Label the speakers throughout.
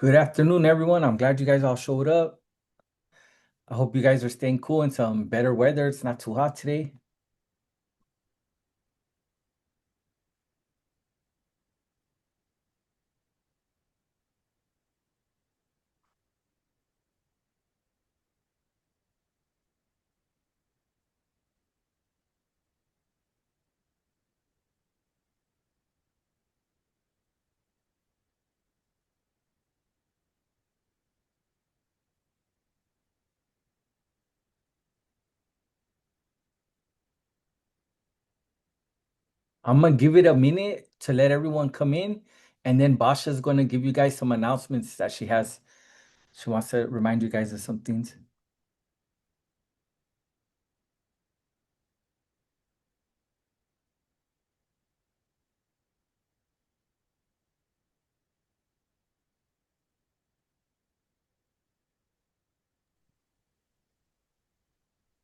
Speaker 1: Good afternoon, everyone. I'm glad you guys all showed up. I hope you guys are staying cool in some better weather. It's not too hot today. I'm gonna give it a minute to let everyone come in, and then Basha's gonna give you guys some announcements that she has. She wants to remind you guys of some things.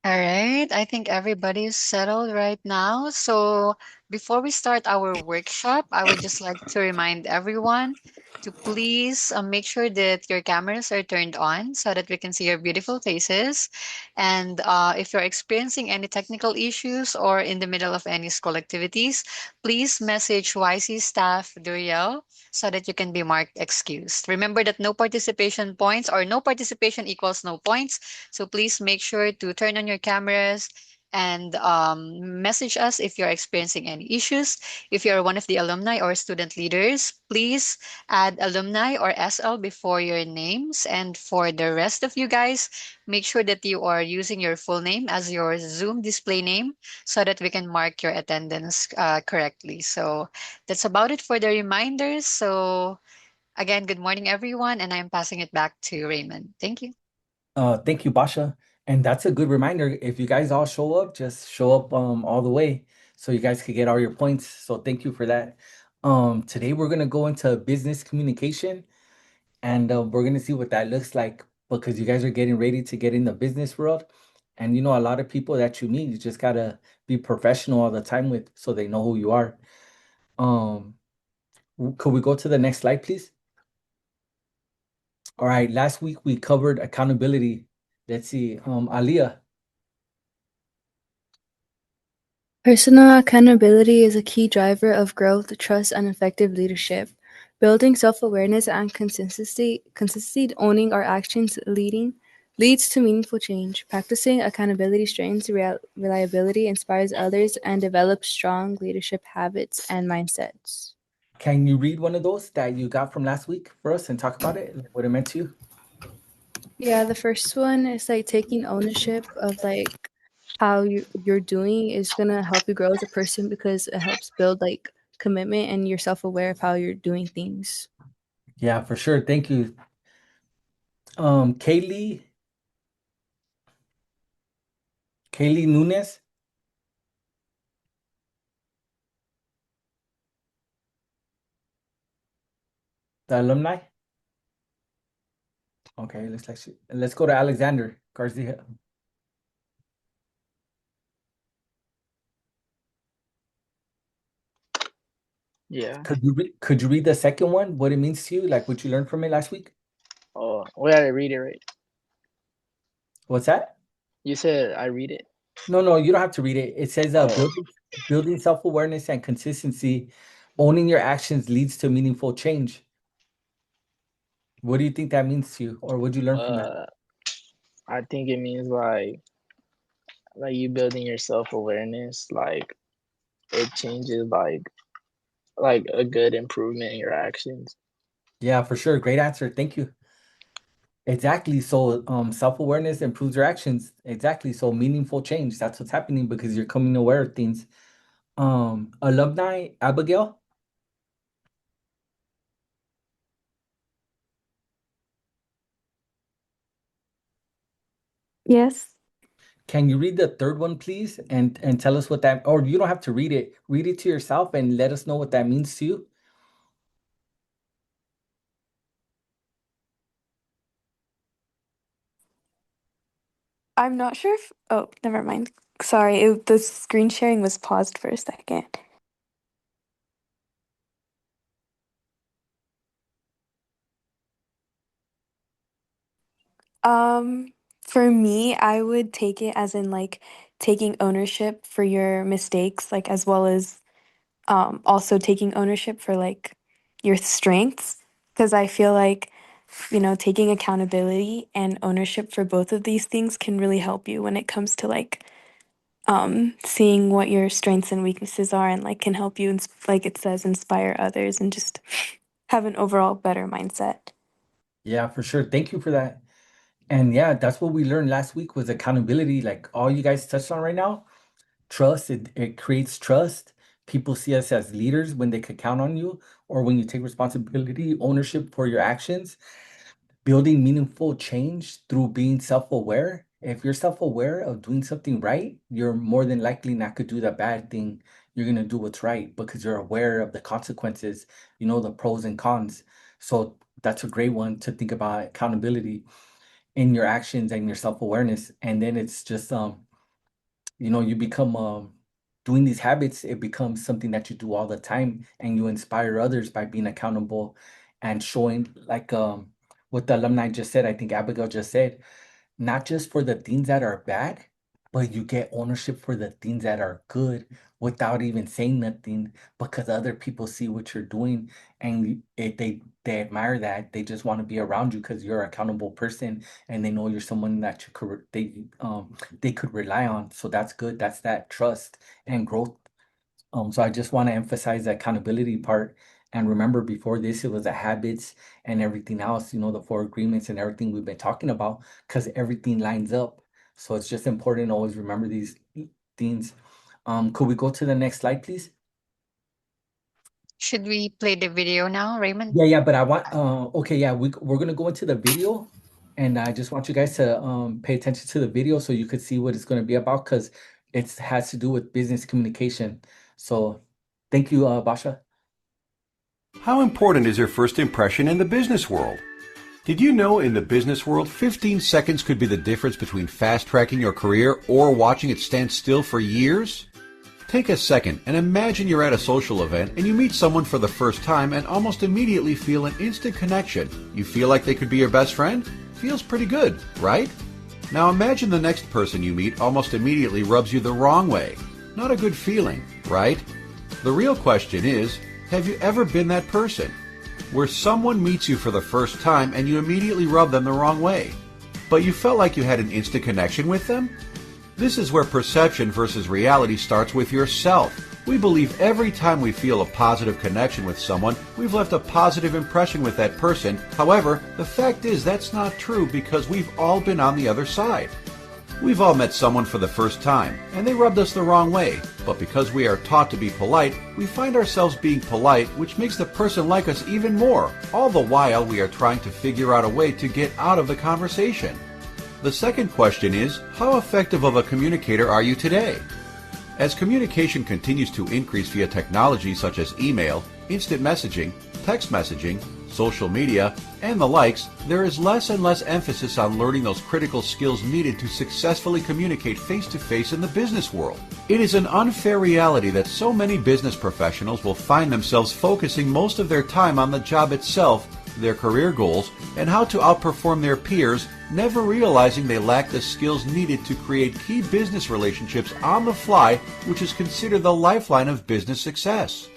Speaker 2: All right, I think everybody's settled right now. So before we start our workshop, I would just like to remind everyone to please make sure that your cameras are turned on so that we can see your beautiful faces. And if you're experiencing any technical issues or in the middle of any school activities, please message YC staff Duriel so that you can be marked excused. Remember that no participation points or no participation equals no points. So please make sure to turn on your cameras and message us if you're experiencing any issues. If you're one of the alumni or student leaders, please add alumni or SL before your names. And for the rest of you guys, make sure that you are using your full name as your Zoom display name so that we can mark your attendance correctly. So that's about it for the reminders. So again, good morning, everyone, and I'm passing it back to Raymond. Thank you.
Speaker 1: Thank you, Basha. And that's a good reminder. If you guys all show up, just show up all the way so you guys could get all your points. So thank you for that. Today we're gonna go into business communication. And we're gonna see what that looks like because you guys are getting ready to get in the business world. And a lot of people that you meet, you just gotta be professional all the time with so they know who you are. Um, could we go to the next slide, please? All right, last week we covered accountability. Let's see, Aliyah.
Speaker 3: Personal accountability is a key driver of growth, trust, and effective leadership. Building self-awareness and consistency owning our actions leads to meaningful change. Practicing accountability strengthens reliability, inspires others, and develops strong leadership habits and mindsets.
Speaker 1: Can you read one of those that you got from last week for us and talk about it, like what it meant to you?
Speaker 3: Yeah, the first one is like taking ownership of like how you're doing is gonna help you grow as a person because it helps build like commitment and you're self-aware of how you're doing things.
Speaker 1: Yeah, for sure. Thank you. Kaylee Nunes, the alumni. Okay, let's go to Alexander Garcia.
Speaker 4: Yeah.
Speaker 1: Could you read the second one? What it means to you, like what you learned from it last week?
Speaker 4: Oh, we gotta read it right.
Speaker 1: What's that?
Speaker 4: You said I read it.
Speaker 1: No, no, you don't have to read it. It says
Speaker 4: Oh,
Speaker 1: building self-awareness and consistency, owning your actions leads to meaningful change. What do you think that means to you, or what did you learn from that?
Speaker 4: uh, I think it means like you building your self awareness. Like it changes like a good improvement in your actions.
Speaker 1: Yeah, for sure. Great answer. Thank you. Exactly. So, self-awareness improves your actions. Exactly. So, meaningful change. That's what's happening because you're coming aware of things. Alumni Abigail,
Speaker 3: Yes.
Speaker 1: can you read the third one, please, and tell us what that, or you don't have to read it. Read it to yourself and let us know what that means to you.
Speaker 5: I'm not sure if. Oh, never mind. Sorry, the screen sharing was paused for a second. For me, I would take it as in like taking ownership for your mistakes, like as well as also taking ownership for like your strengths. Because I feel like, taking accountability and ownership for both of these things can really help you when it comes to like seeing what your strengths and weaknesses are and like can help you, like it says, inspire others and just have an overall better mindset.
Speaker 1: Yeah, for sure. Thank you for that. And yeah, that's what we learned last week was accountability. Like all you guys touched on right now, trust, it creates trust. People see us as leaders when they could count on you, or when you take responsibility, ownership for your actions. Building meaningful change through being self-aware. If you're self-aware of doing something right, you're more than likely not to do the bad thing. You're gonna do what's right because you're aware of the consequences, you know, the pros and cons. So that's a great one to think about accountability in your actions and your self-awareness. And then it's just you become doing these habits, it becomes something that you do all the time, and you inspire others by being accountable and showing like what the alumni just said, I think Abigail just said, not just for the things that are bad, but you get ownership for the things that are good without even saying nothing, because other people see what you're doing, and they admire that. They just want to be around you because you're an accountable person, and they know you're someone that they could rely on. So that's good. That's that trust and growth. So I just want to emphasize the accountability part. And remember, before this, it was the habits and everything else, the four agreements and everything we've been talking about, because everything lines up. So it's just important to always remember these things. Could we go to the next slide, please?
Speaker 2: Should we play the video now, Raymond?
Speaker 1: Yeah, but I want, okay, yeah, we're gonna go into the video, and I just want you guys to pay attention to the video so you could see what it's gonna be about, because it has to do with business communication. So thank you, Basha.
Speaker 6: How important is your first impression in the business world? Did you know in the business world, 15 seconds could be the difference between fast-tracking your career or watching it stand still for years? Take a second and imagine you're at a social event and you meet someone for the first time and almost immediately feel an instant connection. You feel like they could be your best friend? Feels pretty good, right? Now imagine the next person you meet almost immediately rubs you the wrong way. Not a good feeling, right? The real question is, have you ever been that person? Where someone meets you for the first time and you immediately rub them the wrong way, but you felt like you had an instant connection with them? This is where perception versus reality starts with yourself. We believe every time we feel a positive connection with someone, we've left a positive impression with that person. However, the fact is that's not true because we've all been on the other side. We've all met someone for the first time, and they rubbed us the wrong way. But because we are taught to be polite, we find ourselves being polite, which makes the person like us even more. All the while, we are trying to figure out a way to get out of the conversation. The second question is, how effective of a communicator are you today? As communication continues to increase via technology such as email, instant messaging, text messaging, social media, and the likes, there is less and less emphasis on learning those critical skills needed to successfully communicate face-to-face in the business world. It is an unfair reality that so many business professionals will find themselves focusing most of their time on the job itself, their career goals, and how to outperform their peers, never realizing they lack the skills needed to create key business relationships on the fly, which is considered the lifeline of business success.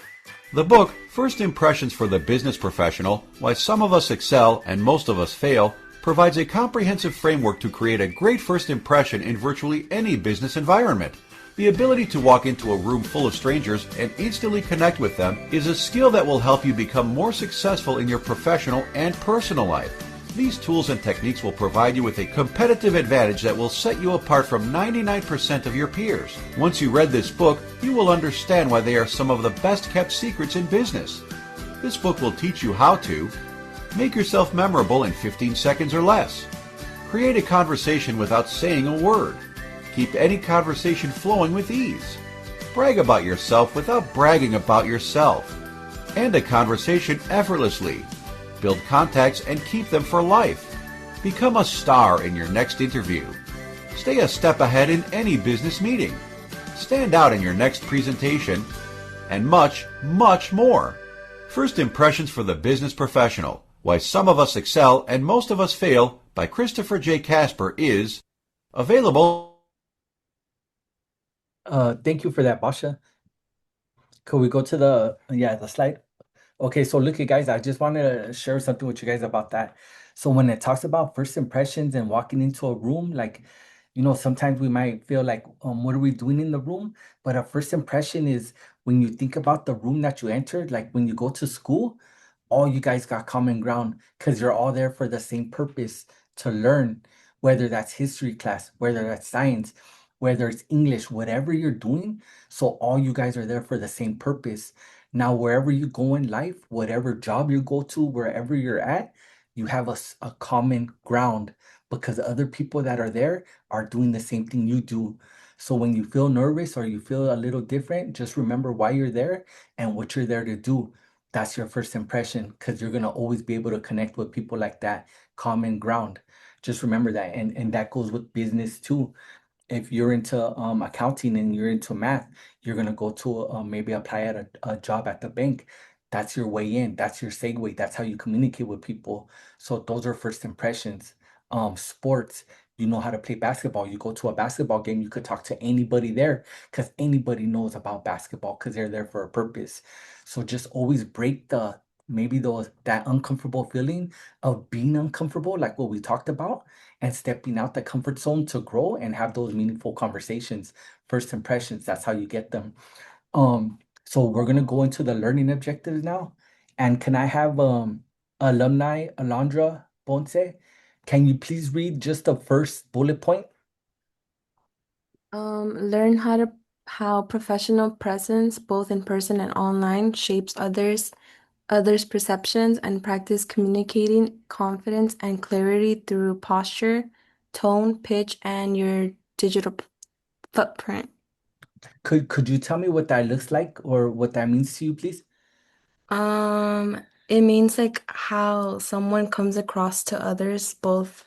Speaker 6: The book, First Impressions for the Business Professional, Why Some of Us Excel and Most of Us Fail, provides a comprehensive framework to create a great first impression in virtually any business environment. The ability to walk into a room full of strangers and instantly connect with them is a skill that will help you become more successful in your professional and personal life. These tools and techniques will provide you with a competitive advantage that will set you apart from 99% of your peers. Once you read this book, you will understand why they are some of the best kept secrets in business. This book will teach you how to make yourself memorable in 15 seconds or less, create a conversation without saying a word, keep any conversation flowing with ease, brag about yourself without bragging about yourself, end a conversation effortlessly, build contacts and keep them for life, become a star in your next interview, stay a step ahead in any business meeting, stand out in your next presentation, and much, much more. First Impressions for the Business Professional, Why Some of Us Excel and Most of Us Fail by Christopher J. Casper is available.
Speaker 1: Thank you for that, Basha. Could we go to the slide? Okay, so look, you guys, I just wanted to share something with you guys about that. So when it talks about first impressions and walking into a room, like, sometimes we might feel like, what are we doing in the room? But a first impression is when you think about the room that you entered, like when you go to school, all you guys got common ground because you're all there for the same purpose to learn, whether that's history class, whether that's science, whether it's English, whatever you're doing. So all you guys are there for the same purpose. Now, wherever you go in life, whatever job you go to, wherever you're at, you have a common ground because other people that are there are doing the same thing you do. So when you feel nervous or you feel a little different, just remember why you're there and what you're there to do. That's your first impression because you're going to always be able to connect with people like that, common ground. Just remember that. And that goes with business too. If you're into accounting and you're into math, you're gonna go to maybe apply at a job at the bank. That's your way in. That's your segue. That's how you communicate with people. So those are first impressions. Sports, you know how to play basketball. You go to a basketball game, you could talk to anybody there because anybody knows about basketball because they're there for a purpose. So just always break the maybe those that uncomfortable feeling of being uncomfortable, like what we talked about and stepping out the comfort zone to grow and have those meaningful conversations. First impressions, that's how you get them. So we're gonna go into the learning objectives now. And can I have alumni Alondra Ponce? Can you please read just the first bullet point?
Speaker 5: Learn how professional presence, both in person and online, shapes others' perceptions and practice communicating confidence and clarity through posture, tone, pitch, and your digital footprint.
Speaker 1: Could you tell me what that looks like or what that means to you, please?
Speaker 5: It means like how someone comes across to others, both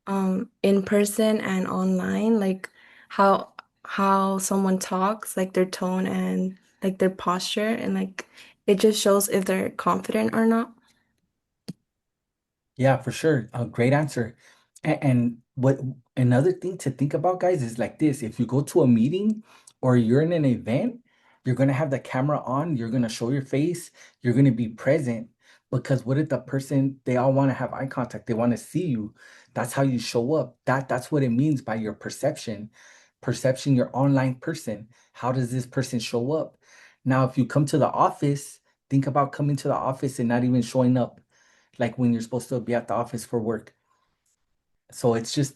Speaker 5: in person and online, like how how someone talks, like their tone and like their posture, and like it just shows if they're confident or not.
Speaker 1: Yeah, for sure. A great answer. And what another thing to think about, guys, is like this. If you go to a meeting or you're in an event, you're gonna have the camera on, you're gonna show your face, you're gonna be present. Because what if the person, they all want to have eye contact, they want to see you. That's how you show up. That's what it means by your perception. Perception, your online person. How does this person show up? Now, if you come to the office, think about coming to the office and not even showing up like when you're supposed to be at the office for work. So it's just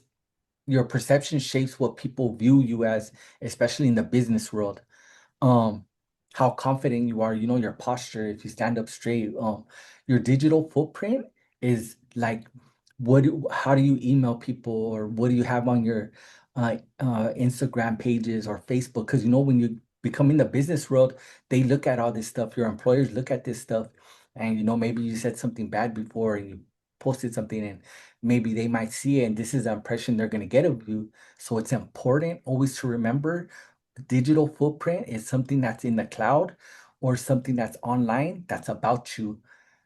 Speaker 1: your perception shapes what people view you as, especially in the business world. um how confident you are, your posture, if you stand up straight. Your digital footprint is like how do you email people or what do you have on your Instagram pages or Facebook? Because when you become in the business world, they look at all this stuff, your employers look at this stuff, and maybe you said something bad before and you posted something, and maybe they might see it and this is the impression they're going to get of you. So it's important always to remember digital footprint is something that's in the cloud or something that's online that's about you.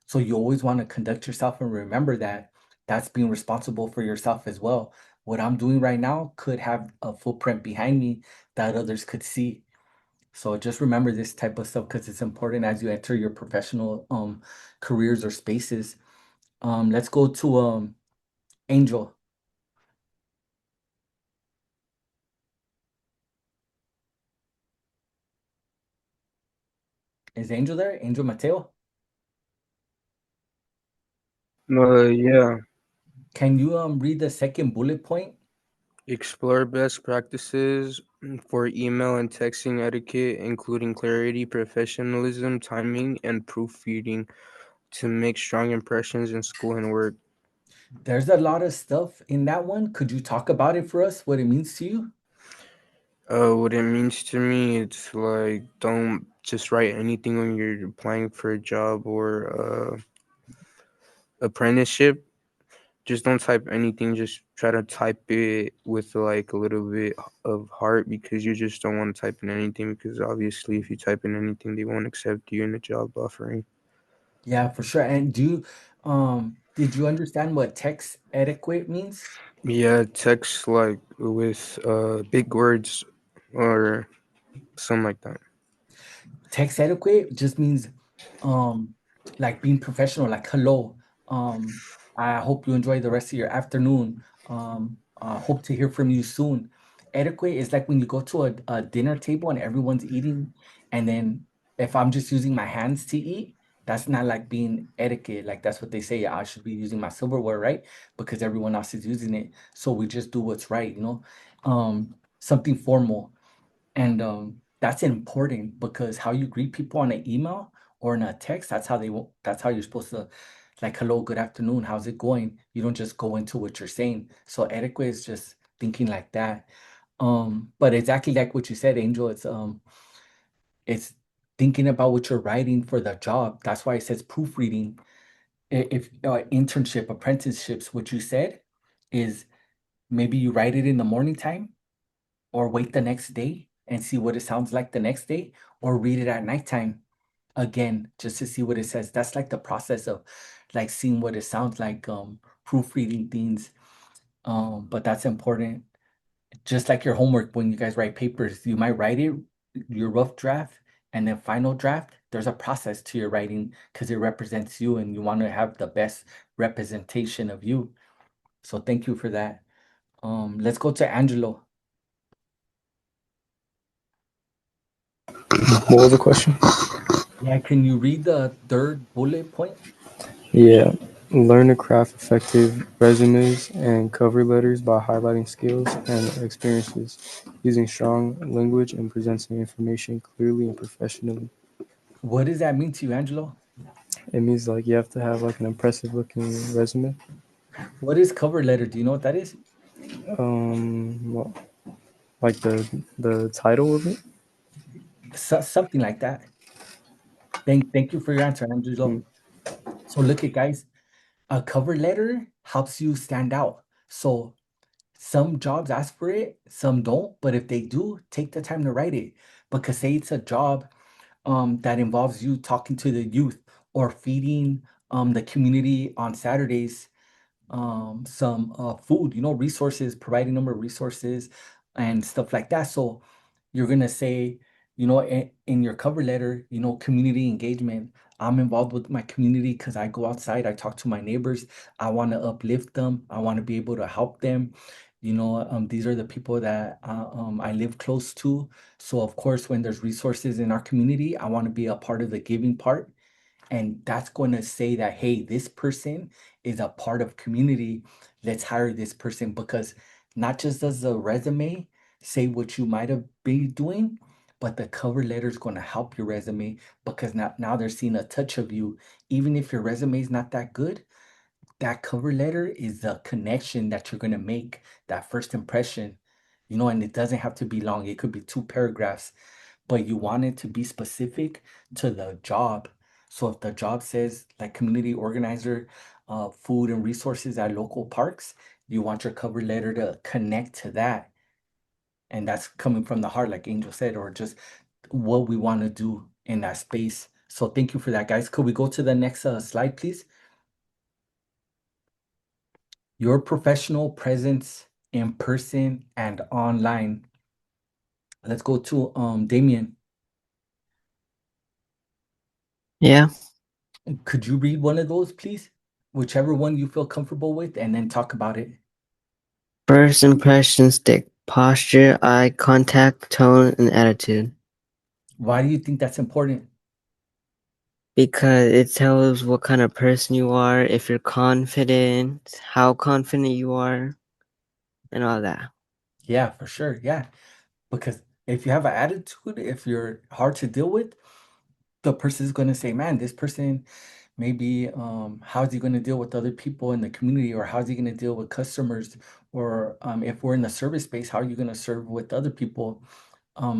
Speaker 1: So you always want to conduct yourself and remember that that's being responsible for yourself as well. What I'm doing right now could have a footprint behind me that others could see. So just remember this type of stuff because it's important as you enter your professional careers or spaces. Let's go to Angel. Is Angel there? Angel Mateo?
Speaker 7: Yeah.
Speaker 1: Can you read the second bullet point?
Speaker 7: Explore best practices for email and texting etiquette, including clarity, professionalism, timing, and proofreading to make strong impressions in school and work.
Speaker 1: There's a lot of stuff in that one. Could you talk about it for us, what it means to you?
Speaker 7: What it means to me, it's like don't just write anything when you're applying for a job or apprenticeship. Just don't type anything. Just try to type it with like a little bit of heart because you just don't want to type in anything because obviously if you type in anything, they won't accept you in the job offering.
Speaker 1: Yeah, for sure. And do you Did you understand what text etiquette means?
Speaker 7: Yeah, text like with big words or something like that.
Speaker 1: Text etiquette just means um like being professional, like hello. I hope you enjoy the rest of your afternoon. Hope to hear from you soon. Etiquette is like when you go to a dinner table and everyone's eating, and then if I'm just using my hands to eat, that's not like being etiquette. Like that's what they say. I should be using my silverware, right? Because everyone else is using it. So we just do what's right, you know? Something formal. And that's important because how you greet people on an email or in a text, that's how you're supposed to like, hello, good afternoon, how's it going? You don't just go into what you're saying. So etiquette is just thinking like that. But exactly like what you said, Angel, it's thinking about what you're writing for the job. That's why it says proofreading. If internship, apprenticeships, what you said is maybe you write it in the morning time or wait the next day and see what it sounds like the next day, or read it at nighttime again just to see what it says. That's like the process of like seeing what it sounds like, proofreading things. But that's important. Just like your homework when you guys write papers, you might write it, your rough draft, and then final draft. There's a process to your writing because it represents you and you want to have the best representation of you. So thank you for that. Let's go to Angelo.
Speaker 8: What was the question?
Speaker 1: Yeah, can you read the third bullet point?
Speaker 8: Yeah. Learn to craft effective resumes and cover letters by highlighting skills and experiences, using strong language and presenting information clearly and professionally.
Speaker 1: What does that mean to you, Angelo?
Speaker 8: It means like you have to have like an impressive looking resume.
Speaker 1: What is cover letter? Do you know what that is?
Speaker 8: Well, like the title of it.
Speaker 1: Something like that. Thank you for your answer,
Speaker 8: Mm.
Speaker 1: Angelo. So look at guys, a cover letter helps you stand out. So some jobs ask for it, some don't, but if they do, take the time to write it. Because say it's a job that involves you talking to the youth or feeding the community on Saturdays some food, resources, providing them with resources and stuff like that. So you're gonna say, in your cover letter, community engagement. I'm involved with my community because I go outside, I talk to my neighbors, I want to uplift them, I want to be able to help them. These are the people that I live close to. So of course, when there's resources in our community, I want to be a part of the giving part, and that's going to say that, hey, this person is a part of community. Let's hire this person, because not just does the resume say what you might have been doing, but the cover letter is going to help your resume, because now they're seeing a touch of you. Even if your resume is not that good, that cover letter is the connection that you're going to make, that first impression. And it doesn't have to be long, it could be 2 paragraphs, but you want it to be specific to the job. So if the job says like community organizer, food and resources at local parks, you want your cover letter to connect to that. And that's coming from the heart, like Angel said, or just what we want to do in that space. So thank you for that, guys. Could we go to the next slide, please? Your professional presence in person and online. Let's go to Damien.
Speaker 9: Yeah.
Speaker 1: Could you read one of those, please? Whichever one you feel comfortable with, and then talk about it.
Speaker 9: First impressions stick. Posture, eye contact, tone, and attitude.
Speaker 1: Why do you think that's important?
Speaker 9: Because it tells what kind of person you are, if you're confident, how confident you are, and all that.
Speaker 1: Yeah, for sure. Yeah. Because if you have an attitude, if you're hard to deal with, the person is going to say, man, this person maybe how's he going to deal with other people in the community, or how's he going to deal with customers, or if we're in the service space, how are you going to serve with other people?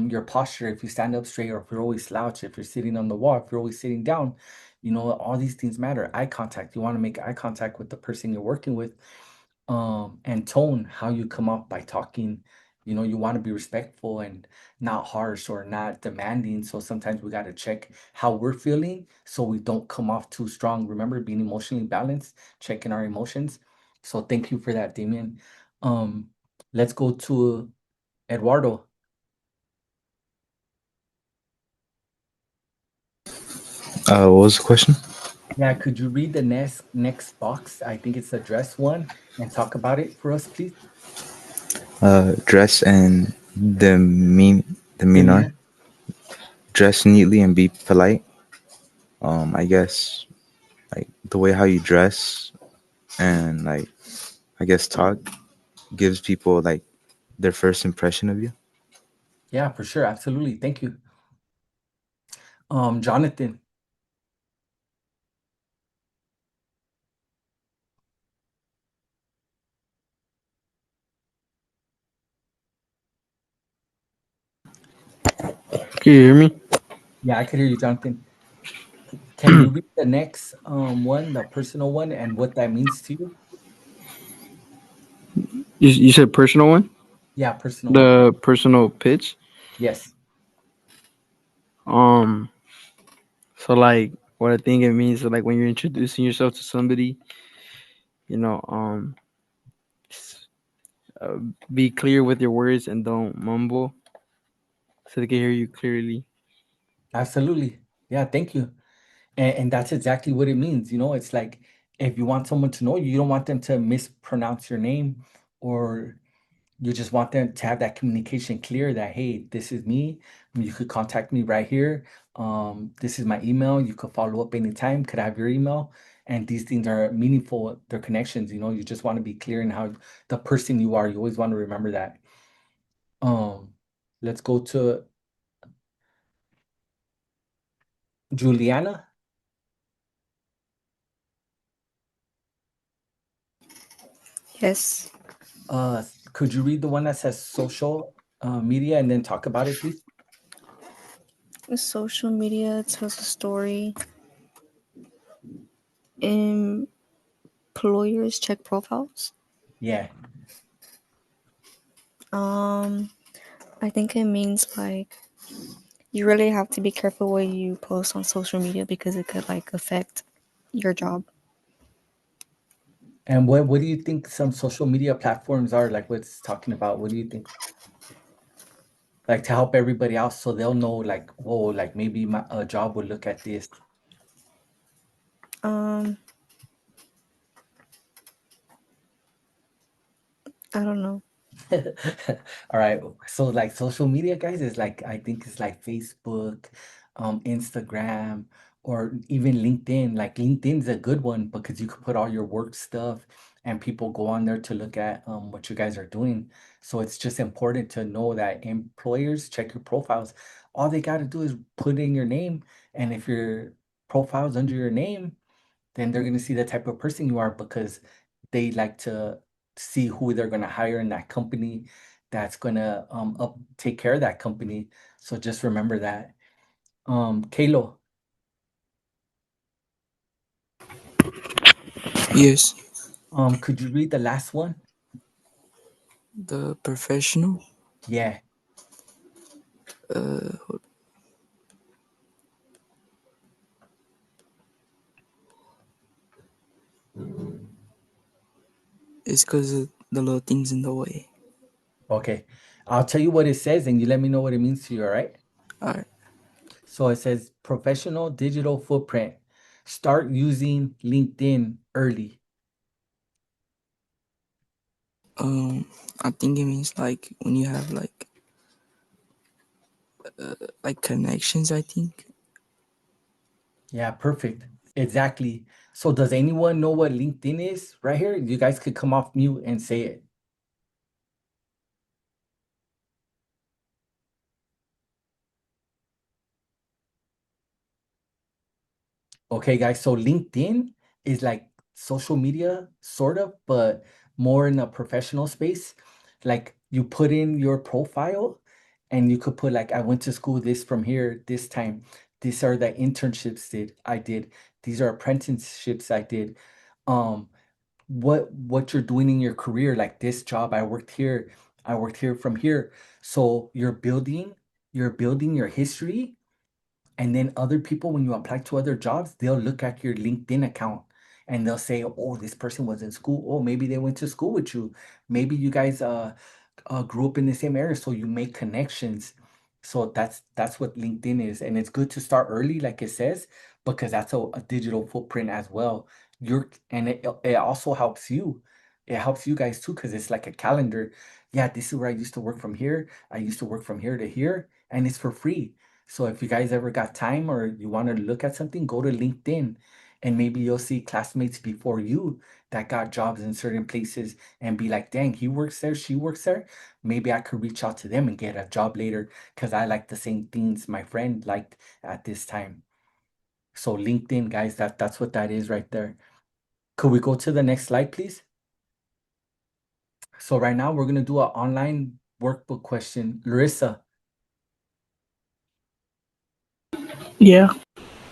Speaker 1: Your posture, if you stand up straight, or if you're always slouched, if you're sitting on the wall, if you're always sitting down, all these things matter. Eye contact, you want to make eye contact with the person you're working with. And tone, how you come off by talking You know, you want to be respectful and not harsh or not demanding. So sometimes we got to check how we're feeling so we don't come off too strong. Remember, being emotionally balanced, checking our emotions. So thank you for that, Damien. Um, let's go to Eduardo.
Speaker 10: What was the question?
Speaker 1: Yeah, could you read the next box? I think it's the dress one and talk about it for us, please.
Speaker 10: Dress and demeanor.
Speaker 1: Demeanor.
Speaker 10: Dress neatly and be polite. I guess like the way how you dress and like I guess talk gives people like their first impression of you.
Speaker 1: Yeah, for sure. Absolutely. Thank you. Jonathan.
Speaker 7: Can you hear me?
Speaker 1: Yeah, I could hear you, Jonathan. Can you read the next one, the personal one, and what that means to you?
Speaker 7: You said personal one?
Speaker 1: Yeah, personal one.
Speaker 7: The personal pitch?
Speaker 1: Yes.
Speaker 7: Um, so like what I think it means is like when you're introducing yourself to somebody, you know, s- uh, be clear with your words and don't mumble so they can hear you clearly.
Speaker 1: Absolutely. Yeah, thank you. And that's exactly what it means. You know, it's like if you want someone to know you, you don't want them to mispronounce your name, or you just want them to have that communication clear that, hey, this is me. You could contact me right here. This is my email. You could follow up anytime. Could I have your email? And these things are meaningful. They're connections. You know, you just want to be clear in how the person you are. You always want to remember that. Um, let's go to Juliana.
Speaker 3: Yes.
Speaker 1: Could you read the one that says social media and then talk about it, please?
Speaker 3: Social media tells a story. Employers check profiles.
Speaker 1: Yeah.
Speaker 3: Um, I think it means like you really have to be careful what you post on social media because it could like affect your job.
Speaker 1: And what do you think some social media platforms are, like what's talking about? What do you think? Like to help everybody else so they'll know like, oh, like maybe my a job would look at this.
Speaker 3: Um, I don't know.
Speaker 1: All right. So like social media, guys, is like I think it's like Facebook, Instagram, or even LinkedIn. Like LinkedIn's a good one because you could put all your work stuff and people go on there to look at what you guys are doing. So it's just important to know that employers check your profiles. All they got to do is put in your name, and if your profile's under your name, then they're going to see the type of person you are because they like to see who they're going to hire in that company that's going to take care of that company. So just remember that. Kalo,
Speaker 11: Yes,
Speaker 1: could you read the last one?
Speaker 11: the professional
Speaker 1: Yeah.
Speaker 11: uh, is because of the little things in the way.
Speaker 1: Okay. I'll tell you what it says and you let me know what it means to you, all right?
Speaker 11: Alright.
Speaker 1: So it says professional digital footprint. Start using LinkedIn early.
Speaker 11: Um, I think it means like when you have like connections. I think
Speaker 1: Yeah, perfect. Exactly. So does anyone know what LinkedIn is right here? You guys could come off mute and say it. Okay, guys. So LinkedIn is like social media, sort of, but more in a professional space. Like you put in your profile and you could put like, I went to school this from here, this time. These are the internships that I did. These are apprenticeships I did. Um, what you're doing in your career, like this job I worked here, I worked here from here. So you're building your history, and then other people, when you apply to other jobs, they'll look at your LinkedIn account and they'll say, "Oh, this person was in school. Oh, maybe they went to school with you. Maybe you guys grew up in the same area, so you make connections." So that's what LinkedIn is, and it's good to start early, like it says, because that's a digital footprint as well. It also helps you. It helps you guys too, because it's like a calendar. Yeah, this is where I used to work from here. I used to work from here to here, and it's for free. So if you guys ever got time or you want to look at something, go to LinkedIn and maybe you'll see classmates before you that got jobs in certain places and be like, dang, he works there, she works there. Maybe I could reach out to them and get a job later because I like the same things my friend liked at this time. So LinkedIn, guys, that's what that is right there. Could we go to the next slide, please? So right now we're gonna do an online workbook question. Larissa,
Speaker 12: Yeah.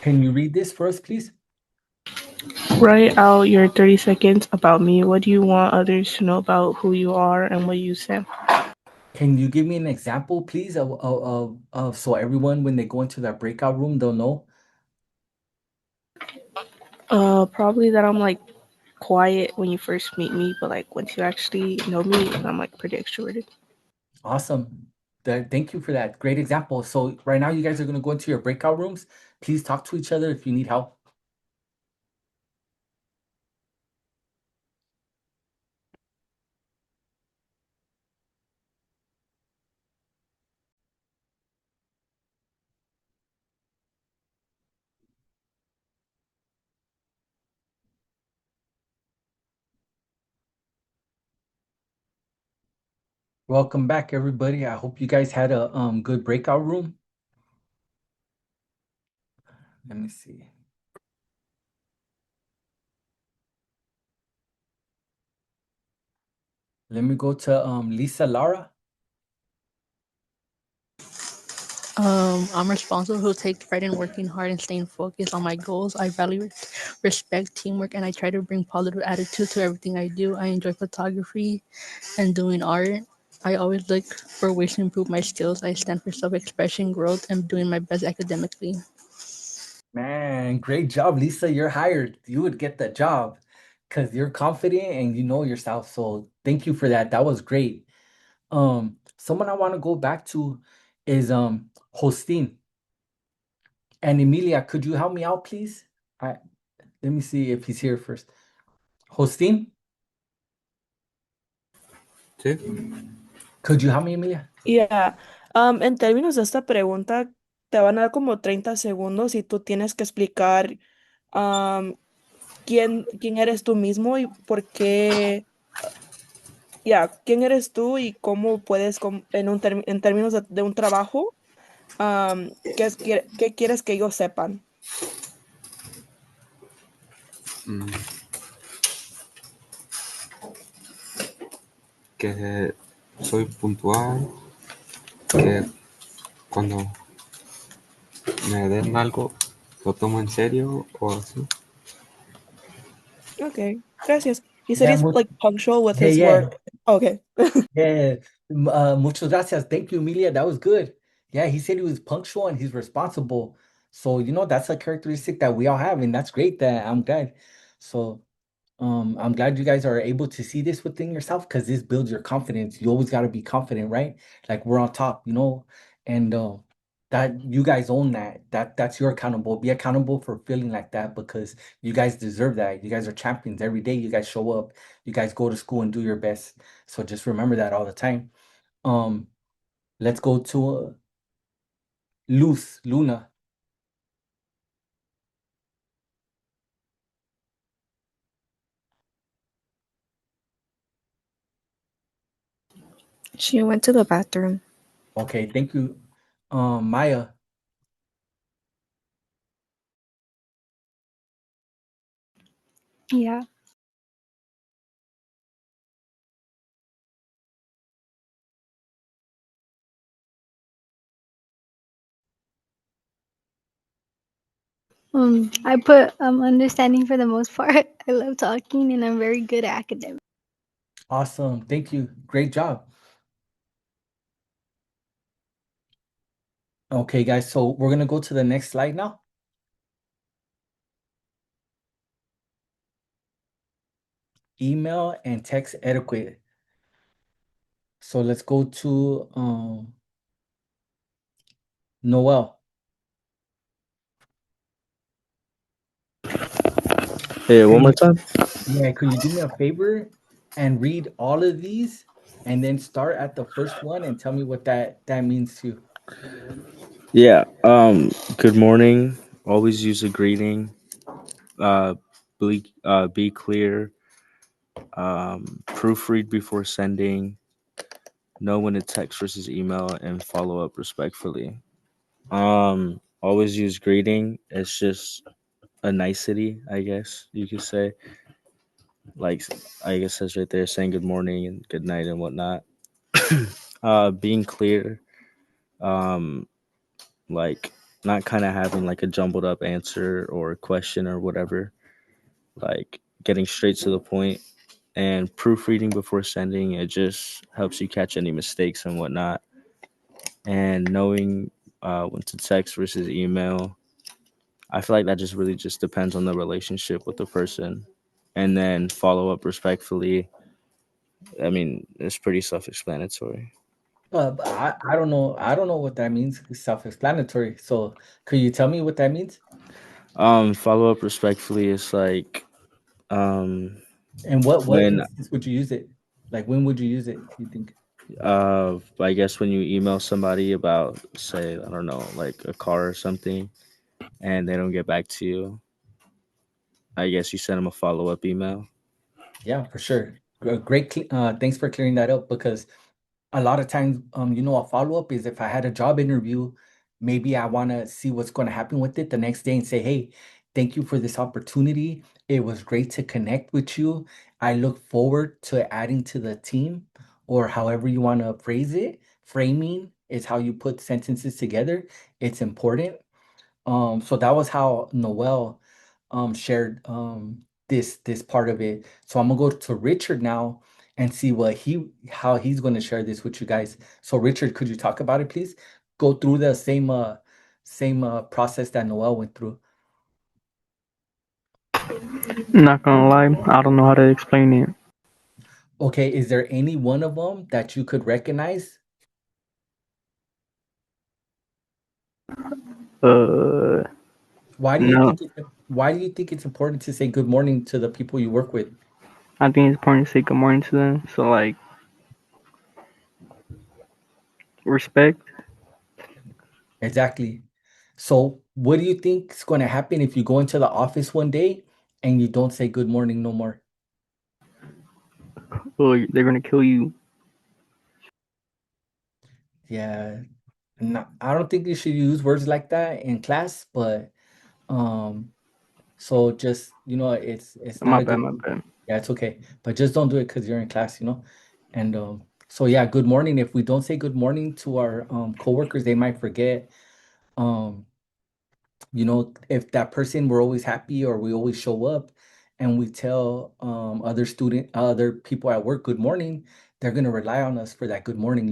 Speaker 1: can you read this for us, please?
Speaker 12: Write out your 30 seconds about me. What do you want others to know about who you are and what you say?
Speaker 1: Can you give me an example, please, of so everyone when they go into that breakout room, they'll know?
Speaker 12: Probably that I'm like quiet when you first meet me, but like once you actually know me, I'm like pretty extroverted.
Speaker 1: Awesome. Thank you for that. Great example. So right now, you guys are going to go into your breakout rooms. Please talk to each other if you need help. Welcome back, everybody. I hope you guys had a good breakout room. Let me see. Let me go to Lisa Lara.
Speaker 13: I'm responsible who takes pride in working hard and staying focused on my goals. I value respect, teamwork, and I try to bring positive attitude to everything I do. I enjoy photography and doing art. I always look for ways to improve my skills. I stand for self-expression, growth, and doing my best academically.
Speaker 1: Man, great job, Lisa. You're hired. You would get the job because you're confident and you know yourself. So thank you for that. That was great. Someone I want to go back to is Hostin. And Emilia, could you help me out, please? I Let me see if he's here first. Hostin,
Speaker 10: Sí.
Speaker 1: could you help me, Emilia?
Speaker 12: Yeah. En términos de esta pregunta, te van a dar como 30 segundos y tú tienes que explicar um, quién eres tú mismo y por qué, ya, quién eres tú y cómo puedes, en términos de un trabajo, qué quieres que ellos sepan.
Speaker 10: Mm, que soy puntual, que cuando me den algo lo tomo en serio o así.
Speaker 12: Okay, gracias. He said
Speaker 1: Yeah,
Speaker 12: he's like punctual with
Speaker 1: yeah,
Speaker 12: his
Speaker 1: yeah,
Speaker 12: work. Okay.
Speaker 1: yeah. Muchas gracias. Thank you, Emilia. That was good. Yeah, he said he was punctual and he's responsible. So, that's a characteristic that we all have, and that's great that I'm glad. So, I'm glad you guys are able to see this within yourself because this builds your confidence. You always got to be confident, right? Like we're on top, and that you guys own that. That's your accountable. Be accountable for feeling like that because you guys deserve that. You guys are champions every day. You guys show up. You guys go to school and do your best. So just remember that all the time. Um, let's go to Luna.
Speaker 14: She went to the bathroom.
Speaker 1: Okay, thank you. Maya.
Speaker 3: Yeah. I put understanding for the most part. I love talking and I'm very good at academics.
Speaker 1: Awesome. Thank you. Great job. Okay, guys, so we're gonna go to the next slide now. Email and text etiquette. So let's go to Noel.
Speaker 8: Hey, one
Speaker 1: Could
Speaker 8: more
Speaker 1: you,
Speaker 8: time.
Speaker 1: yeah, could you do me a favor and read all of these and then start at the first one and tell me what that means to you?
Speaker 8: Yeah. Good morning. Always use a greeting. Uh, be clear. Proofread before sending. Know when to text versus email, and follow up respectfully. Always use greeting. It's just a nicety, I guess you could say. Like, I guess says right there, saying good morning and good night and whatnot. Being clear. Um, like not kind of having like a jumbled up answer or question or whatever. Like getting straight to the point and proofreading before sending. It just helps you catch any mistakes and whatnot. And knowing when to text versus email. I feel like that just really just depends on the relationship with the person. And then follow up respectfully. I mean, it's pretty self explanatory.
Speaker 1: But I don't know what that means. It's self-explanatory. So could you tell me what that means?
Speaker 8: Follow up respectfully is like um,
Speaker 1: And what
Speaker 8: when
Speaker 1: instance would you use it? Like when would you use it, you think?
Speaker 8: I guess when you email somebody about, say, I don't know, like a car or something, and they don't get back to you, I guess you send them a follow up email.
Speaker 1: Yeah, for sure. Thanks for clearing that up because a lot of times, a follow-up is if I had a job interview, maybe I want to see what's going to happen with it the next day and say, hey, thank you for this opportunity. It was great to connect with you. I look forward to adding to the team, or however you want to phrase it. Framing is how you put sentences together. It's important. So that was how Noel shared this part of it. So I'm gonna go to Richard now and see what he how he's gonna share this with you guys. So Richard, could you talk about it, please? Go through the same process that Noel went through.
Speaker 14: Not gonna lie, I don't know how to explain it.
Speaker 1: Okay, is there any one of them that you could recognize?
Speaker 14: Uh, no,
Speaker 1: Why do you think it's important to say good morning to the people you work with?
Speaker 14: I think it's important to say good morning to them. So like respect.
Speaker 1: Exactly. So, what do you think is going to happen if you go into the office one day and you don't say good morning no more?
Speaker 14: Well, they're gonna kill you.
Speaker 1: Yeah, no, I don't think you should use words like that in class, but um, so just it's not
Speaker 14: My
Speaker 1: a
Speaker 14: bad,
Speaker 1: good
Speaker 14: my
Speaker 1: thing.
Speaker 14: bad.
Speaker 1: Yeah, it's okay, but just don't do it because you're in class. And so yeah, good morning. If we don't say good morning to our coworkers, they might forget. Um, if that person we're always happy or we always show up and we tell other people at work good morning, they're gonna rely on us for that good morning.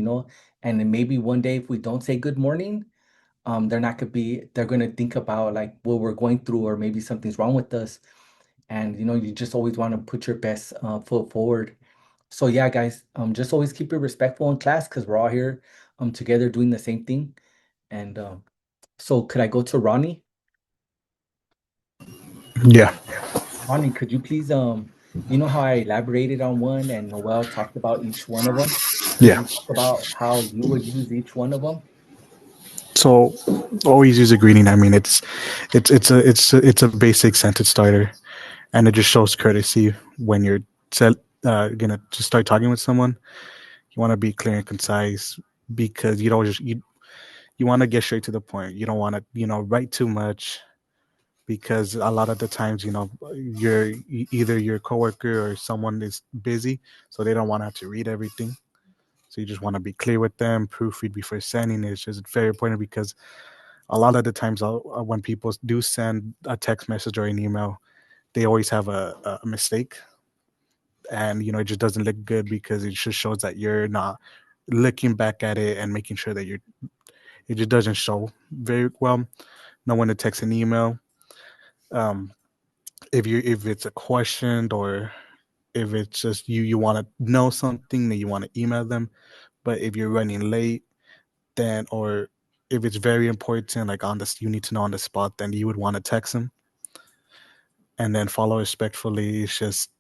Speaker 1: And then maybe one day if we don't say good morning, they're gonna think about like what we're going through or maybe something's wrong with us. And you just always want to put your best foot forward. So yeah, guys, just always keep it respectful in class because we're all here together doing the same thing. And so could I go to Ronnie?
Speaker 15: Yeah,
Speaker 1: Ronnie, could you please, you know how I elaborated on one and Noel talked about each one of them? Could
Speaker 15: yeah.
Speaker 1: you talk about how you would use each one of them?
Speaker 15: So always use a greeting. I mean, it's a basic sentence starter, and it just shows courtesy when you're gonna just start talking with someone. You want to be clear and concise because you don't just you want to get straight to the point. You don't want to write too much because a lot of the times either your coworker or someone is busy, so they don't want to have to read everything. So you just want to be clear with them, proofread before sending. It's just very important because a lot of the times when people do send a text message or an email, they always have a mistake, and it just doesn't look good because it just shows that you're not looking back at it and making sure that It just doesn't show very well. Know when to text an email. Um, if it's a question or if it's just you want to know something, then you want to email them. But if you're running late, then or if it's very important, like on this, you need to know on the spot, then you would want to text them and then follow respectfully. It's just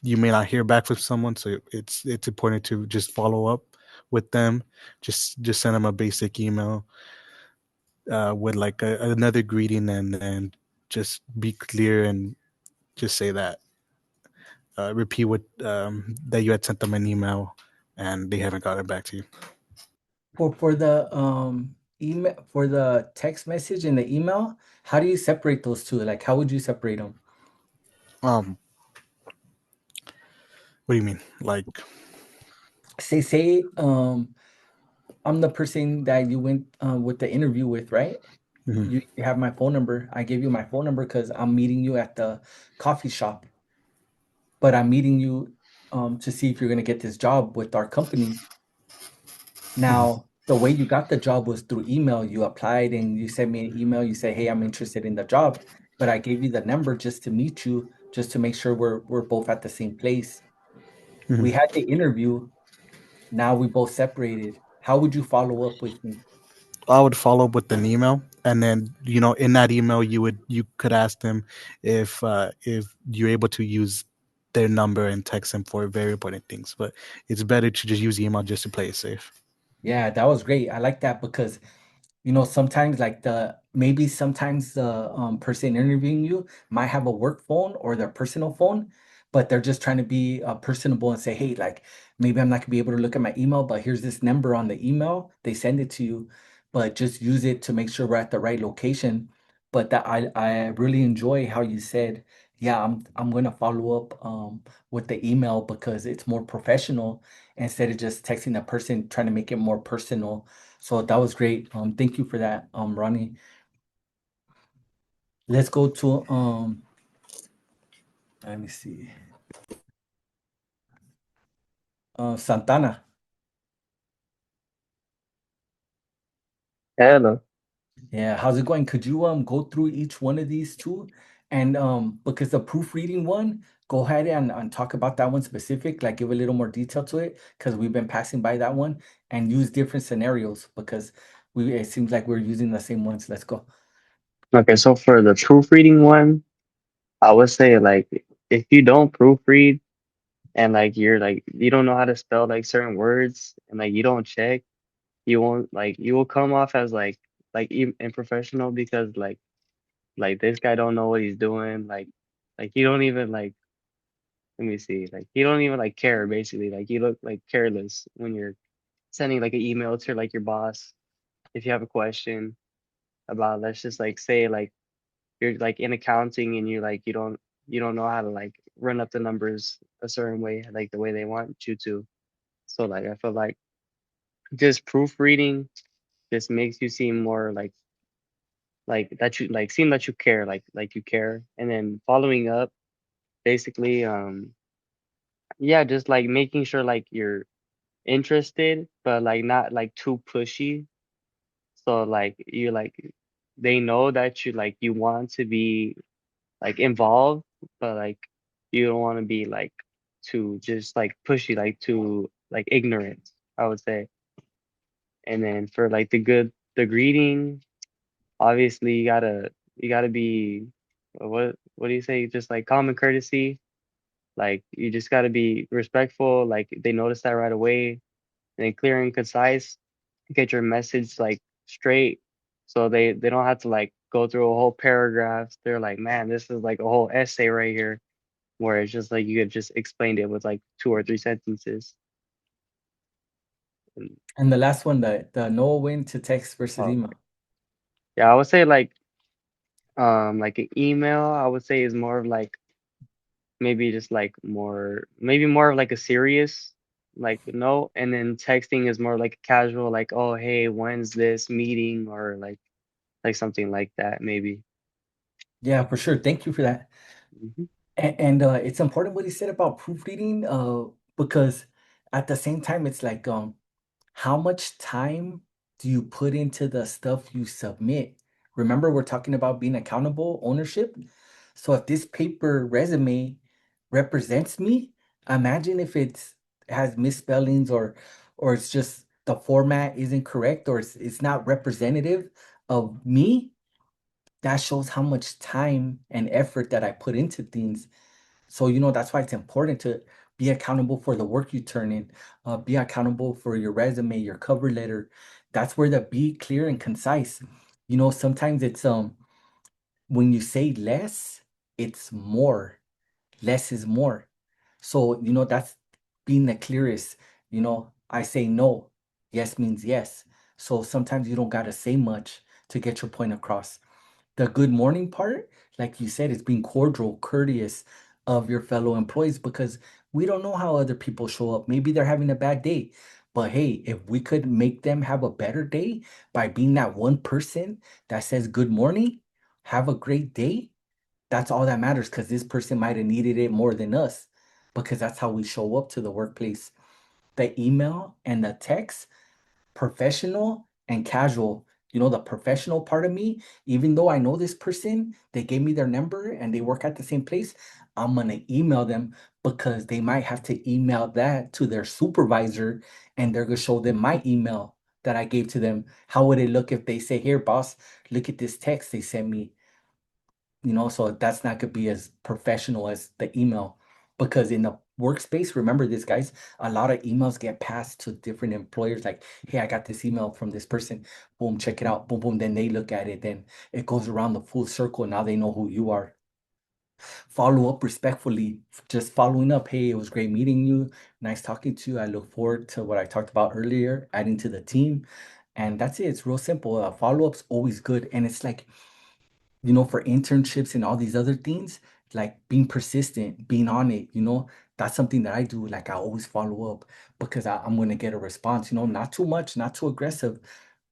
Speaker 15: you may not hear back from someone, so it's important to just follow up with them. Just send them a basic email with like another greeting, and then just be clear and just say that repeat what that you had sent them an email and they haven't gotten back to you.
Speaker 1: For the email, for the text message and the email, how do you separate those two? Like, how would you separate them?
Speaker 15: Um, what do you mean? Like,
Speaker 1: Say I'm the person that you went with the interview with, right?
Speaker 15: mhm.
Speaker 1: You have my phone number. I gave you my phone number because I'm meeting you at the coffee shop, but I'm meeting you to see if you're gonna get this job with our company. Now, the way you got the job was through email. You applied and you sent me an email. You say, "Hey, I'm interested in the job," but I gave you the number just to meet you, just to make sure we're both at the same place.
Speaker 15: Mhm.
Speaker 1: We had the interview. Now we both separated. How would you follow up with me?
Speaker 15: I would follow up with an email, and then in that email you could ask them if you're able to use their number and text them for very important things. But it's better to just use email just to play it safe.
Speaker 1: Yeah, that was great. I like that because sometimes like sometimes the person interviewing you might have a work phone or their personal phone, but they're just trying to be personable and say, hey, like maybe I'm not gonna be able to look at my email, but here's this number on the email. They send it to you, but just use it to make sure we're at the right location. But that I really enjoy how you said, yeah, I'm gonna follow up with the email because it's more professional instead of just texting the person trying to make it more personal. So that was great. Thank you for that, Ronnie. Let's go to let me see, Santana.
Speaker 16: Hello.
Speaker 1: Yeah, how's it going? Could you go through each one of these two, and because the proofreading one, go ahead and talk about that one specific, like give a little more detail to it, because we've been passing by that one and use different scenarios because we it seems like we're using the same ones. Let's go.
Speaker 16: Okay, so for the proofreading one, I would say like if you don't proofread and like you're like you don't know how to spell like certain words and like you don't check, you won't like you will come off as improfessional because like this guy don't know what he's doing, like you don't even like let me see, like you don't even like care basically. Like you look like careless when you're sending like an email to like your boss if you have a question about let's just like say like you're like in accounting and you're like you don't know how to like run up the numbers a certain way like the way they want you to. So like I feel like just proofreading just makes you seem more like that you like seem that you care like you care, and then following up basically yeah, just like making sure like you're interested but like not like too pushy, so like you like they know that you want to be like involved, but like you don't want to be like too just like pushy, like too like ignorant, I would say. And then for like the greeting, obviously you gotta be what do you say? Just like common courtesy. Like you just gotta be respectful. Like they notice that right away, and then clear and concise. Get your message like straight, so they don't have to like go through a whole paragraph. They're like, man, this is like a whole essay right here, where it's just like you could just explained it with like 2 or 3 sentences. And,
Speaker 1: And the last one, the know when to text versus
Speaker 16: oh,
Speaker 1: email.
Speaker 16: yeah, I would say like an email, I would say is more of like maybe just like more of like a serious like note, and then texting is more like casual, like oh hey, when's this meeting, or like something like that maybe.
Speaker 1: Yeah, for sure. Thank you for that.
Speaker 16: Mhm.
Speaker 1: And it's important what he said about proofreading, because at the same time, it's like how much time do you put into the stuff you submit? Remember, we're talking about being accountable, ownership. So if this paper resume represents me, imagine if it has misspellings or it's just the format isn't correct or it's not representative of me. That shows how much time and effort that I put into things. So, that's why it's important to be accountable for the work you turn in, be accountable for your resume, your cover letter. That's where the be clear and concise. Sometimes it's when you say less, it's more. Less is more. So, that's being the clearest. I say no. Yes means yes. So sometimes you don't gotta say much to get your point across. The good morning part, like you said, is being cordial, courteous of your fellow employees because we don't know how other people show up. Maybe they're having a bad day. But hey, if we could make them have a better day by being that one person that says good morning, have a great day, that's all that matters because this person might have needed it more than us because that's how we show up to the workplace. The email and the text, professional and casual. The professional part of me, even though I know this person, they gave me their number and they work at the same place, I'm gonna email them because they might have to email that to their supervisor and they're gonna show them my email that I gave to them. How would it look if they say, here, boss, look at this text they sent me? So that's not gonna be as professional as the email. Because in the workspace, remember this, guys, a lot of emails get passed to different employers, like, hey, I got this email from this person. Boom, check it out. Boom, boom. Then they look at it. Then it goes around the full circle. Now they know who you are. Follow up respectfully, just following up. Hey, it was great meeting you. Nice talking to you. I look forward to what I talked about earlier, adding to the team. And that's it. It's real simple. Follow-up's always good. And it's like, for internships and all these other things, like being persistent, being on it, that's something that I do. Like I always follow up because I'm going to get a response, not too much, not too aggressive.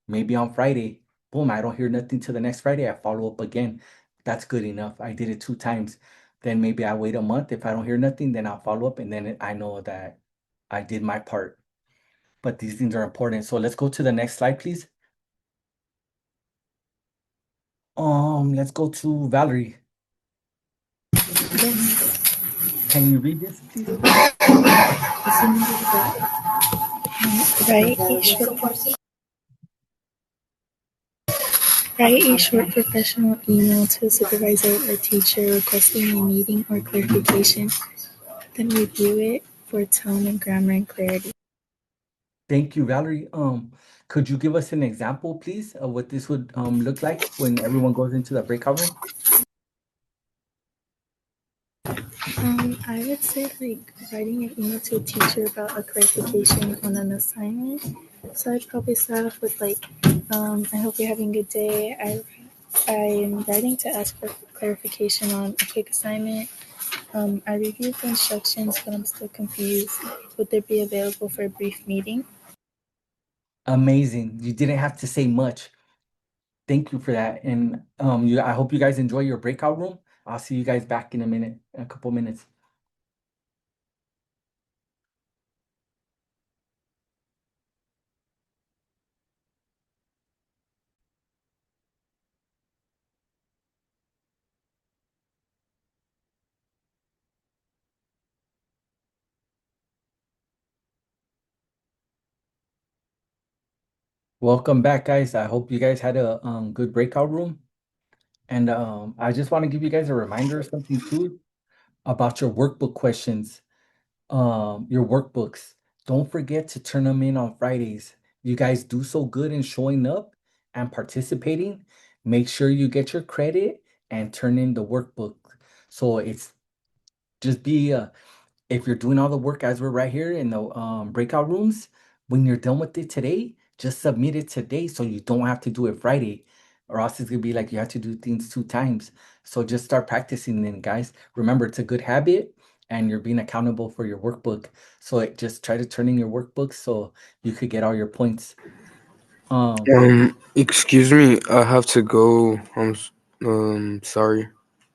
Speaker 1: Maybe on Friday, boom, I don't hear nothing till the next Friday. I follow up again. That's good enough. I did it 2 times. Then maybe I wait a month. If I don't hear nothing, then I'll follow up and then I know that I did my part. But these things are important. So let's go to the next slide, please. Let's go to Valerie.
Speaker 3: Yes.
Speaker 1: Can you read this, please?
Speaker 3: Write a short, write a short professional email to a supervisor or teacher requesting a meeting or clarification. Then review it for tone and grammar and clarity.
Speaker 1: Thank you, Valerie. Could you give us an example, please, of what this would look like when everyone goes into the breakout room?
Speaker 3: I would say like writing an email to a teacher about a clarification on an assignment. So I'd probably start off with like, I hope you're having a good day. I'm writing to ask for clarification on a quick assignment. I reviewed the instructions, but I'm still confused. Would there be available for a brief meeting?
Speaker 1: Amazing. You didn't have to say much. Thank you for that. And I hope you guys enjoy your breakout room. I'll see you guys back in a couple minutes. Welcome back, guys. I hope you guys had a good breakout room. And I just want to give you guys a reminder of something too about your workbook questions. Your workbooks. Don't forget to turn them in on Fridays. You guys do so good in showing up and participating. Make sure you get your credit and turn in the workbook. So it's just be if you're doing all the work as we're right here in the breakout rooms, when you're done with it today, just submit it today so you don't have to do it Friday. Or else it's gonna be like you have to do things 2 times. So just start practicing then, guys. Remember, it's a good habit and you're being accountable for your workbook. So just try to turn in your workbook so you could get all your points.
Speaker 7: Excuse me, I have to go. Sorry.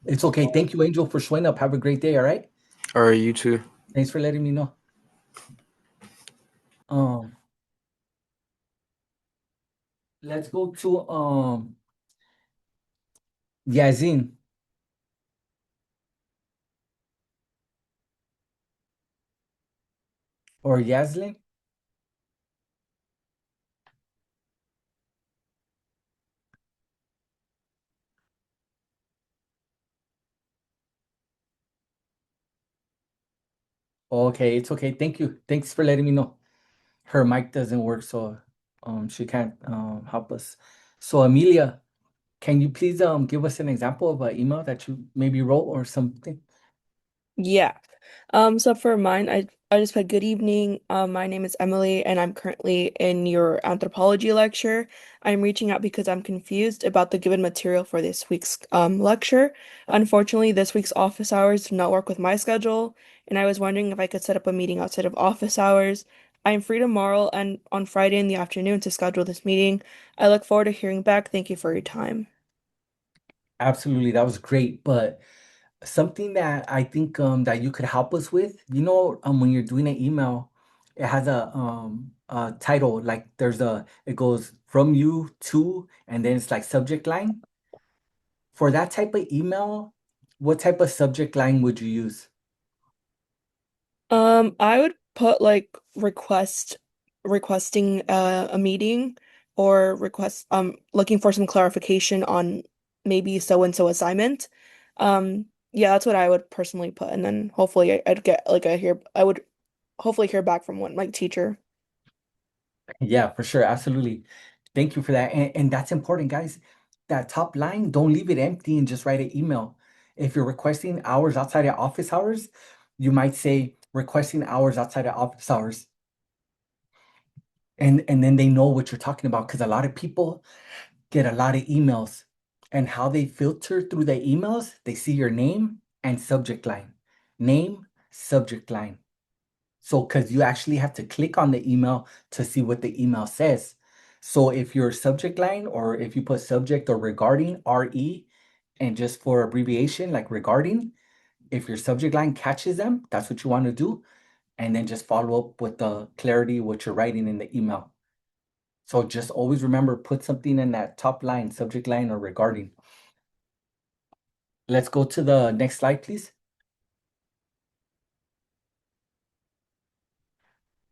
Speaker 1: It's okay. Thank you, Angel, for showing up. Have a great day, all right?
Speaker 7: All right, you too.
Speaker 1: Thanks for letting me know. Um, Let's go to Yazin or Yaslin. Okay, it's okay. Thank you. Thanks for letting me know. Her mic doesn't work, so she can't help us. So Amelia, can you please give us an example of an email that you maybe wrote or something?
Speaker 12: Yeah. So for mine, I just put good evening. My name is Emily, and I'm currently in your anthropology lecture. I'm reaching out because I'm confused about the given material for this week's lecture. Unfortunately, this week's office hours do not work with my schedule, and I was wondering if I could set up a meeting outside of office hours. I am free tomorrow and on Friday in the afternoon to schedule this meeting. I look forward to hearing back. Thank you for your time.
Speaker 1: Absolutely, that was great. But something that I think that you could help us with, when you're doing an email, it has a title, like it goes from you to, and then it's like subject line. For that type of email, what type of subject line would you use?
Speaker 12: I would put like requesting a meeting or looking for some clarification on maybe so and so assignment. Yeah, that's what I would personally put, and then hopefully I'd get like I would hopefully hear back from one like teacher.
Speaker 1: Yeah, for sure. Absolutely. Thank you for that. And that's important, guys. That top line, don't leave it empty and just write an email. If you're requesting hours outside of office hours, you might say requesting hours outside of office hours. And then they know what you're talking about because a lot of people get a lot of emails. And how they filter through the emails, they see your name and subject line. Name, subject line. So, because you actually have to click on the email to see what the email says. So, if your subject line or if you put subject or regarding, RE, and just for abbreviation, like regarding, if your subject line catches them, that's what you want to do. And then just follow up with the clarity what you're writing in the email. So, just always remember put something in that top line, subject line or regarding. Let's go to the next slide, please.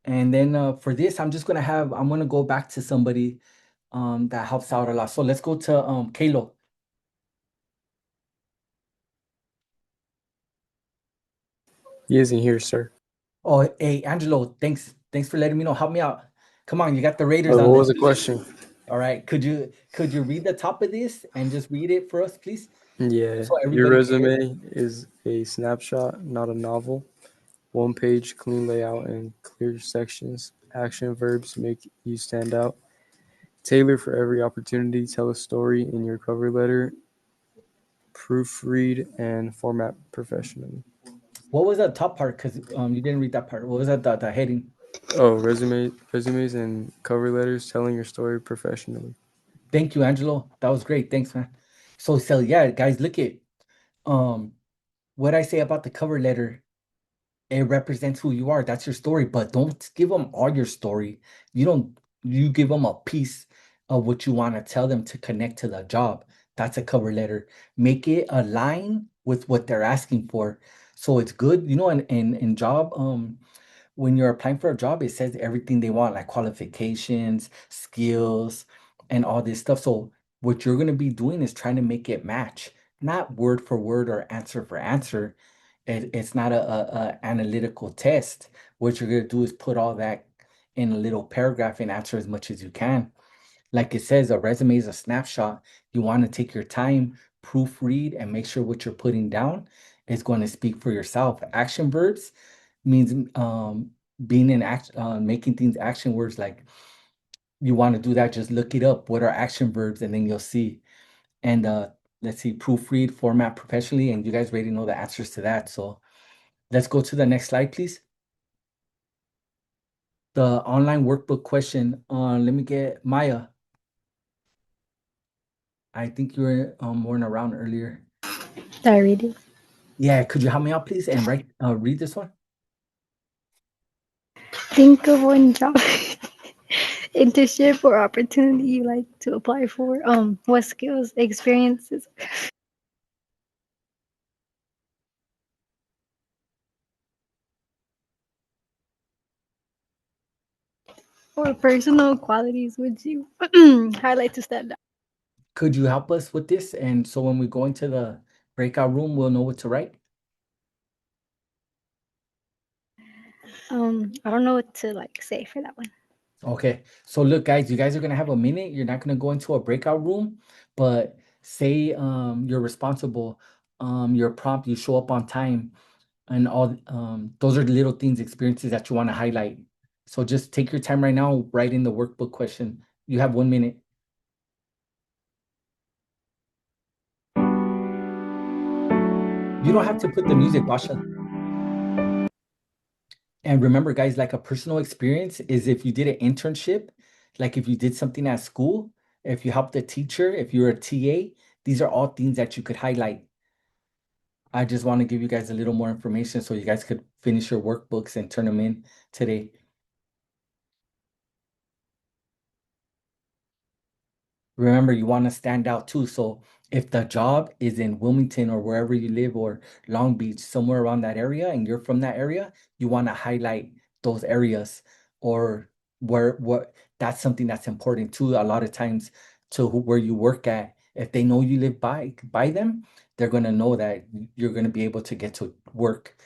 Speaker 1: And then for this, I'm gonna go back to somebody that helps out a lot. So let's go to Kalo.
Speaker 8: He isn't here, sir.
Speaker 1: Oh, hey Angelo, thanks for letting me know. Help me out. Come on, you got the Raiders
Speaker 8: Oh,
Speaker 1: on
Speaker 8: what
Speaker 1: this.
Speaker 8: was the question?
Speaker 1: All right. Could you read the top of this and just read it for us, please?
Speaker 8: Yeah,
Speaker 1: So
Speaker 8: your
Speaker 1: everybody can hear it.
Speaker 8: resume is a snapshot, not a novel. One page, clean layout, and clear sections. Action verbs make you stand out. Tailor for every opportunity. Tell a story in your cover letter. Proofread and format professionally.
Speaker 1: What was the top part? Because you didn't read that part. What was that the heading?
Speaker 8: Oh, resumes and cover letters telling your story professionally.
Speaker 1: Thank you, Angelo. That was great. Thanks, man. So yeah, guys, look at um what I say about the cover letter. It represents who you are. That's your story, but don't give them all your story. You give them a piece of what you want to tell them to connect to the job. That's a cover letter. Make it align with what they're asking for. So it's good, in job, when you're applying for a job, it says everything they want, like qualifications, skills, and all this stuff. So what you're gonna be doing is trying to make it match, not word for word or answer for answer. It's not a analytical test. What you're gonna do is put all that in a little paragraph and answer as much as you can. Like it says, a resume is a snapshot. You want to take your time, proofread, and make sure what you're putting down is going to speak for yourself. Action verbs means being in action, making things action words. Like you want to do that, just look it up. What are action verbs? And then you'll see. And let's see, proofread, format professionally, and you guys already know the answers to that. So let's go to the next slide, please. The online workbook question. Let me get Maya. I think you were weren't around earlier.
Speaker 3: Did I read it?
Speaker 1: Yeah, could you help me out, please, and read this one?
Speaker 3: Think of one job. internship or opportunity you like to apply for? What skills, experiences, or personal qualities would you highlight to stand out?
Speaker 1: Could you help us with this? And so when we go into the breakout room, we'll know what to write.
Speaker 3: I don't know what to like say for that one.
Speaker 1: Okay. So look, guys, you guys are gonna have a minute. You're not gonna go into a breakout room, but say you're responsible, your prompt, you show up on time, and all those are the little things, experiences that you want to highlight. So just take your time right now, write in the workbook question. You have 1 minute. You don't have to put the music, Basha. And remember, guys, like a personal experience is if you did an internship, like if you did something at school, if you helped a teacher, if you're a TA, these are all things that you could highlight. I just want to give you guys a little more information so you guys could finish your workbooks and turn them in today. Remember, you want to stand out too. So if the job is in Wilmington or wherever you live or Long Beach, somewhere around that area, and you're from that area, you want to highlight those areas or where what that's something that's important too. A lot of times to where you work at, if they know you live by them, they're gonna know that you're gonna be able to get to work.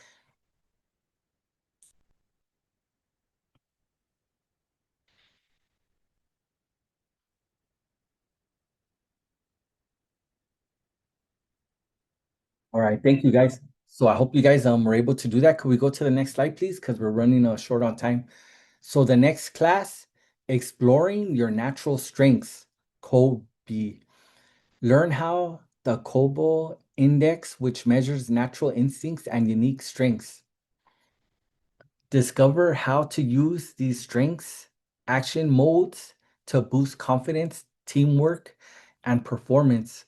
Speaker 1: All right, thank you guys. So I hope you guys were able to do that. Could we go to the next slide, please? Because we're running short on time. So the next class, exploring your natural strengths, Code B. Learn how the Kobo Index, which measures natural instincts and unique strengths. Discover how to use these strengths, action modes to boost confidence, teamwork, and performance.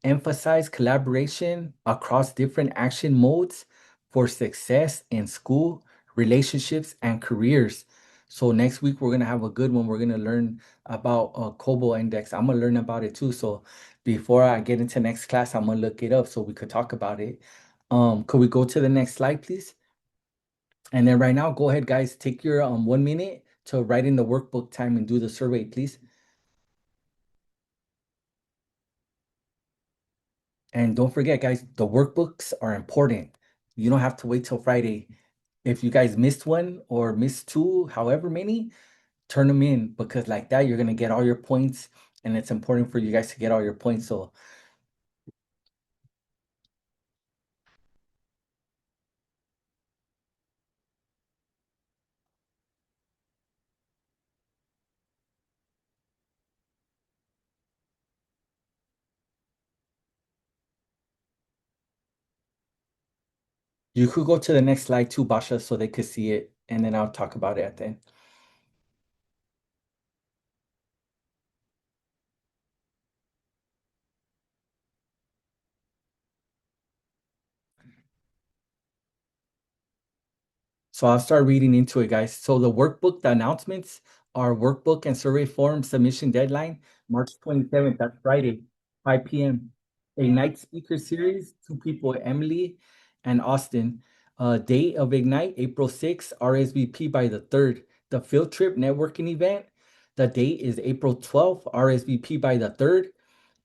Speaker 1: Emphasize collaboration across different action modes for success in school, relationships, and careers. So next week we're gonna have a good one. We're gonna learn about Kobo Index. I'm gonna learn about it too. So before I get into next class, I'm gonna look it up so we could talk about it. Could we go to the next slide, please? And then right now, go ahead, guys. Take your 1 minute to write in the workbook time and do the survey, please. And don't forget, guys, the workbooks are important. You don't have to wait till Friday. If you guys missed one or missed two, however many, turn them in because like that, you're gonna get all your points, and it's important for you guys to get all your points. So you could go to the next slide too, Basha, so they could see it, and then I'll talk about it at the end. So I'll start reading into it, guys. So the workbook, the announcements are workbook and survey form submission deadline, March 27th, that's Friday, 5 p.m. Ignite speaker series, two people, Emily and Austin. Date of Ignite, April 6th, RSVP by the 3rd. The field trip networking event, the date is April 12th, RSVP by the 3rd.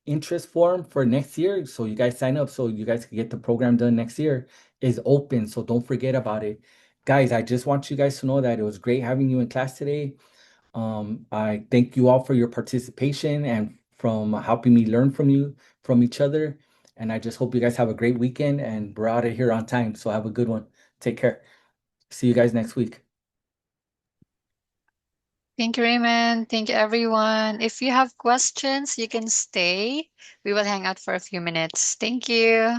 Speaker 1: Interest form for next year, so you guys sign up so you guys can get the program done next year, is open. So don't forget about it. Guys, I just want you guys to know that it was great having you in class today. I thank you all for your participation and from helping me learn from you, from each other. And I just hope you guys have a great weekend and we're out of here on time. So have a good one. Take care. See you guys next week.
Speaker 2: Thank you, Raymond. Thank you, everyone. If you have questions, you can stay. We will hang out for a few minutes. Thank you.